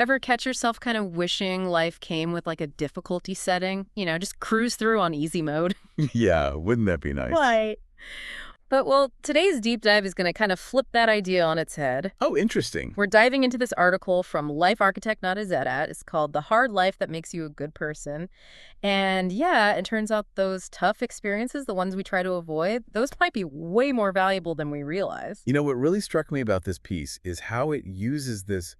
Ever catch yourself kind of wishing life came with like a difficulty setting? Just cruise through on easy mode. Yeah, wouldn't that be nice? Right. But well, today's deep dive is going to kind of flip that idea on its head. Oh, interesting. We're diving into this article from Life Architect Not a Zed at. It's called The Hard Life That Makes You a Good Person. And yeah, it turns out those tough experiences, the ones we try to avoid, those might be way more valuable than we realize. You know, what really struck me about this piece is how it uses this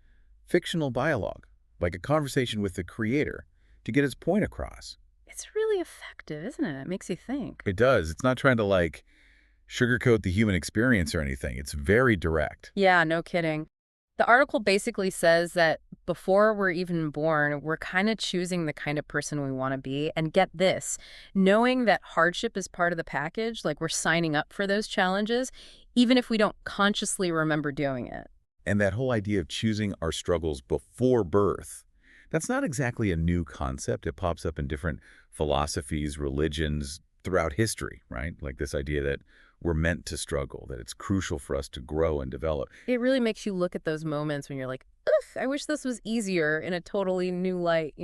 fictional dialogue, like a conversation with the creator, to get its point across. It's really effective, isn't it? It makes you think. It does. It's not trying to, like, sugarcoat the human experience or anything. It's very direct. Yeah, no kidding. The article basically says that before we're even born, we're kind of choosing the kind of person we want to be. And get this, knowing that hardship is part of the package, like we're signing up for those challenges, even if we don't consciously remember doing it. And that whole idea of choosing our struggles before birth, that's not exactly a new concept. It pops up in different philosophies, religions, throughout history, right? Like this idea that we're meant to struggle, that it's crucial for us to grow and develop. It really makes you look at those moments when you're like, ugh, I wish this was easier in a totally new light.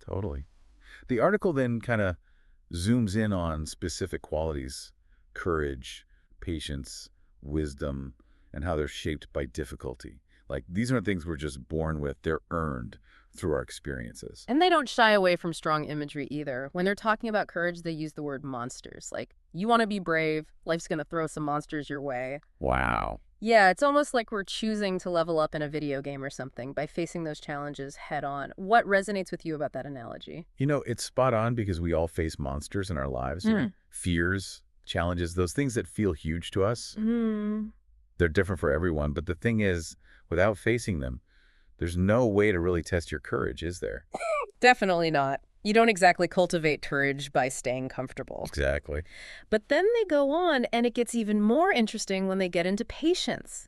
Totally. The article then kind of zooms in on specific qualities: courage, patience, wisdom, and how they're shaped by difficulty. Like, these aren't things we're just born with. They're earned through our experiences. And they don't shy away from strong imagery either. When they're talking about courage, they use the word monsters. Like, you want to be brave, life's going to throw some monsters your way. Wow. Yeah, it's almost like we're choosing to level up in a video game or something by facing those challenges head on. What resonates with you about that analogy? You know, it's spot on because we all face monsters in our lives. Fears, challenges, those things that feel huge to us. Mm. They're different for everyone. But the thing is, without facing them, there's no way to really test your courage, is there? Definitely not. You don't exactly cultivate courage by staying comfortable. Exactly. But then they go on, and it gets even more interesting when they get into patience.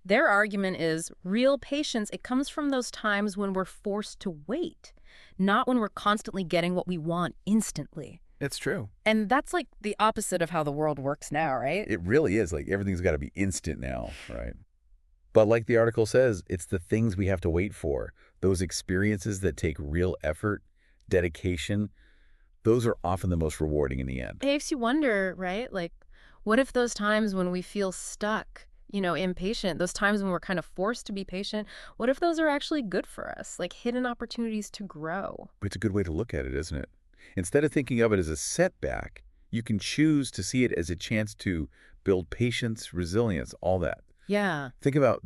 Their argument is real patience, it comes from those times when we're forced to wait, not when we're constantly getting what we want instantly. It's true. And that's like the opposite of how the world works now, right? It really is. Like, everything's got to be instant now, right? But like the article says, it's the things we have to wait for, those experiences that take real effort, dedication. Those are often the most rewarding in the end. It makes you wonder, right? Like, what if those times when we feel stuck, impatient, those times when we're kind of forced to be patient, what if those are actually good for us, like hidden opportunities to grow? It's a good way to look at it, isn't it? Instead of thinking of it as a setback, you can choose to see it as a chance to build patience, resilience, all that. Yeah. Think about,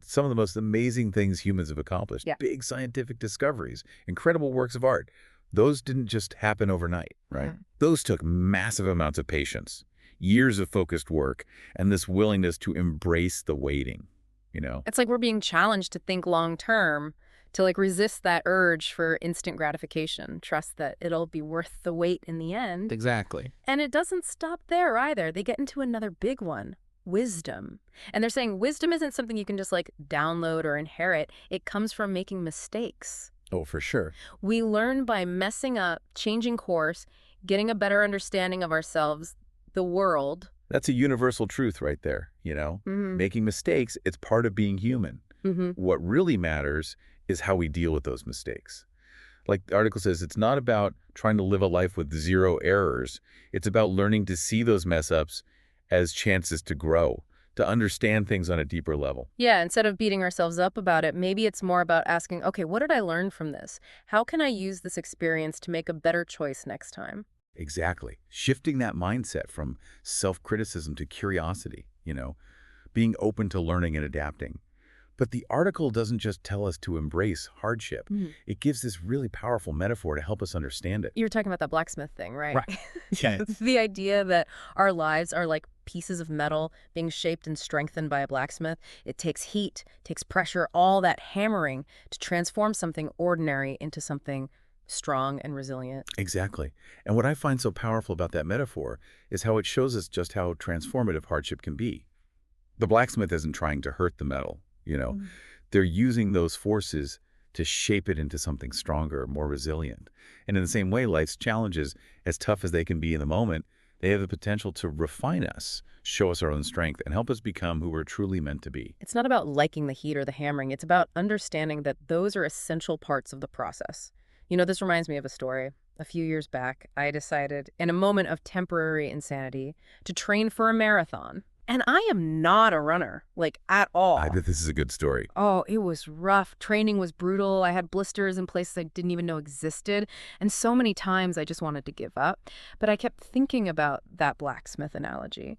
some of the most amazing things humans have accomplished. Yeah. Big scientific discoveries, incredible works of art. Those didn't just happen overnight, right? Those took massive amounts of patience, years of focused work, and this willingness to embrace the waiting. It's like we're being challenged to think long term, to like resist that urge for instant gratification, trust that it'll be worth the wait in the end. Exactly. And it doesn't stop there either. They get into another big one. Wisdom. And they're saying wisdom isn't something you can just like download or inherit. It comes from making mistakes. Oh, for sure. We learn by messing up, changing course, getting a better understanding of ourselves, the world. That's a universal truth right there, Making mistakes, it's part of being human. What really matters is how we deal with those mistakes. Like the article says, it's not about trying to live a life with zero errors. It's about learning to see those mess-ups as chances to grow, to understand things on a deeper level. Yeah, instead of beating ourselves up about it, maybe it's more about asking, okay, what did I learn from this? How can I use this experience to make a better choice next time? Exactly. Shifting that mindset from self-criticism to curiosity, being open to learning and adapting. But the article doesn't just tell us to embrace hardship. It gives this really powerful metaphor to help us understand it. You're talking about that blacksmith thing, right? Right. Yeah. The idea that our lives are like pieces of metal being shaped and strengthened by a blacksmith. It takes heat, takes pressure, all that hammering to transform something ordinary into something strong and resilient. Exactly. And what I find so powerful about that metaphor is how it shows us just how transformative hardship can be. The blacksmith isn't trying to hurt the metal. They're using those forces to shape it into something stronger, more resilient. And in the same way, life's challenges, as tough as they can be in the moment, They have the potential to refine us, show us our own strength, and help us become who we're truly meant to be. It's not about liking the heat or the hammering. It's about understanding that those are essential parts of the process. This reminds me of a story. A few years back, I decided, in a moment of temporary insanity, to train for a marathon. And I am not a runner, like at I all. think this is a good story. Oh, it was rough. Training was brutal. I had blisters in places I didn't even know existed. And so many times I just wanted to give up. But I kept thinking about that blacksmith analogy.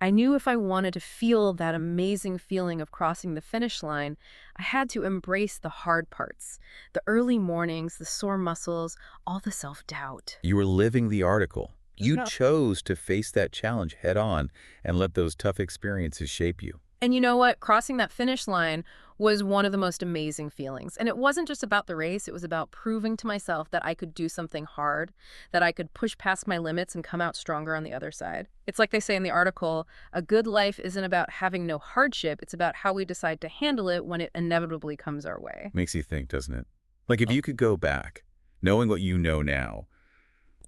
I knew if I wanted to feel that amazing feeling of crossing the finish line, I had to embrace the hard parts, the early mornings, the sore muscles, all the self-doubt. You were living the article. You Yeah. chose to face that challenge head on and let those tough experiences shape you. And you know what? Crossing that finish line was one of the most amazing feelings. And it wasn't just about the race, it was about proving to myself that I could do something hard, that I could push past my limits and come out stronger on the other side. It's like they say in the article, a good life isn't about having no hardship, it's about how we decide to handle it when it inevitably comes our way. Makes you think, doesn't it? Like if you could go back, knowing what you know now,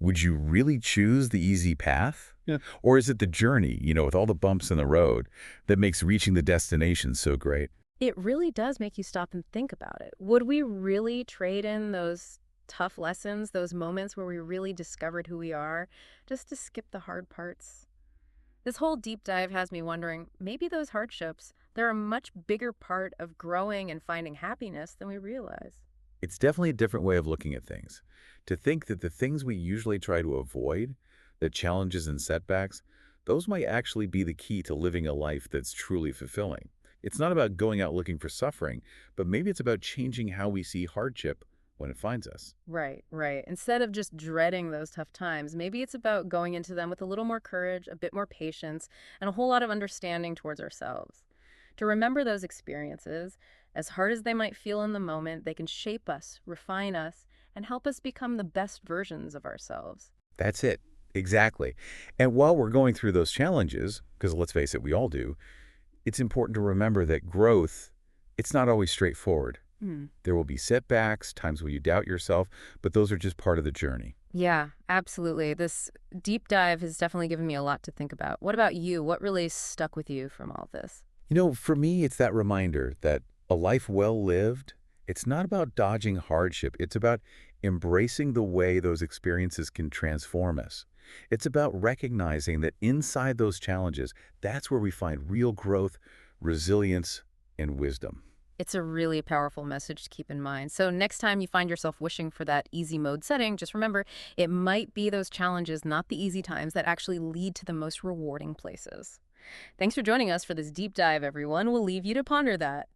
would you really choose the easy path? Yeah. Or is it the journey, with all the bumps in the road, that makes reaching the destination so great? It really does make you stop and think about it. Would we really trade in those tough lessons, those moments where we really discovered who we are, just to skip the hard parts? This whole deep dive has me wondering, maybe those hardships, they're a much bigger part of growing and finding happiness than we realize. It's definitely a different way of looking at things. To think that the things we usually try to avoid, the challenges and setbacks, those might actually be the key to living a life that's truly fulfilling. It's not about going out looking for suffering, but maybe it's about changing how we see hardship when it finds us. Right, right. Instead of just dreading those tough times, maybe it's about going into them with a little more courage, a bit more patience, and a whole lot of understanding towards ourselves. To remember those experiences, as hard as they might feel in the moment, they can shape us, refine us, and help us become the best versions of ourselves. That's it. Exactly. And while we're going through those challenges, because let's face it, we all do, it's important to remember that growth, it's not always straightforward. Hmm. There will be setbacks, times where you doubt yourself, but those are just part of the journey. Yeah, absolutely. This deep dive has definitely given me a lot to think about. What about you? What really stuck with you from all this? For me, it's that reminder that a life well lived, it's not about dodging hardship. It's about embracing the way those experiences can transform us. It's about recognizing that inside those challenges, that's where we find real growth, resilience, and wisdom. It's a really powerful message to keep in mind. So next time you find yourself wishing for that easy mode setting, just remember it might be those challenges, not the easy times, that actually lead to the most rewarding places. Thanks for joining us for this deep dive, everyone. We'll leave you to ponder that.